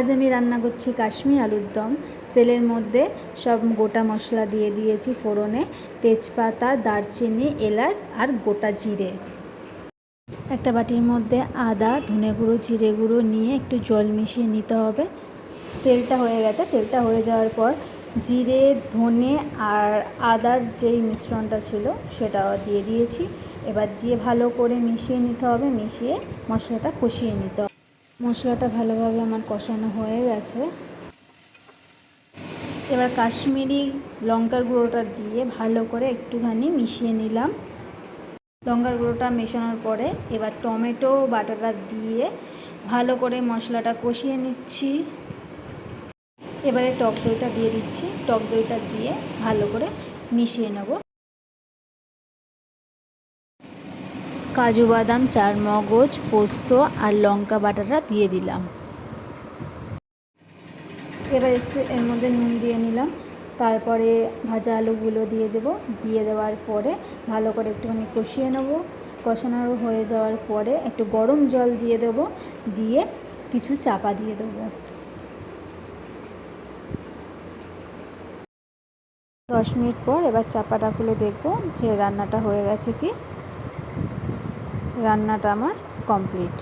আজ আমি রান্না করছি কাশ্মীরি আলুর দম। তেলের মধ্যে সব গোটা মশলা দিয়ে দিয়েছি ফোড়নে, তেজপাতা, দারচিনি, এলাচ আর গোটা জিরে। একটা বাটির মধ্যে আদা, ধনে গুঁড়ো, জিরে গুঁড়ো নিয়ে একটু জল মিশিয়ে নিতে হবে। তেলটা হয়ে গেছে, তেলটা হয়ে যাওয়ার পর জিরে, ধনে আর আদার যেই মিশ্রণটা ছিল সেটা দিয়ে দিয়েছি। এবার দিয়ে ভালো করে মিশিয়ে নিতে হবে, মিশিয়ে মশলাটা কষিয়ে নিতে হবে। মশলাটা ভালোভাবে আমার কষানো হয়ে গেছে। এবার কাশ্মীরি লঙ্কার গুঁড়োটা দিয়ে ভালো করে একটুখানি মিশিয়ে নিলাম। লঙ্কার গুঁড়োটা মেশানোর পরে এবার টমেটো বাটাটা দিয়ে ভালো করে মশলাটা কষিয়ে নিচ্ছি। এবারে টক দইটা দিয়ে দিচ্ছি, টক দইটা দিয়ে ভালো করে মিশিয়ে নেব। কাজু বাদাম, চারমগজ, পোস্ত আর লঙ্কা বাটাটা দিয়ে দিলাম। এবার একটু এর মধ্যে নুন দিয়ে নিলাম। তারপরে ভাজা আলুগুলো দিয়ে দেব। দিয়ে দেওয়ার পরে ভালো করে একটুখানি কষিয়ে নেব। কষানো হয়ে যাওয়ার পরে একটু গরম জল দিয়ে দেব, দিয়ে কিছু চাপা দিয়ে দেবো। 10 মিনিট পর এবার চাপাটা খুলে দেখব যে রান্নাটা হয়ে গেছে কি। রান্নাটা আমার কমপ্লিট।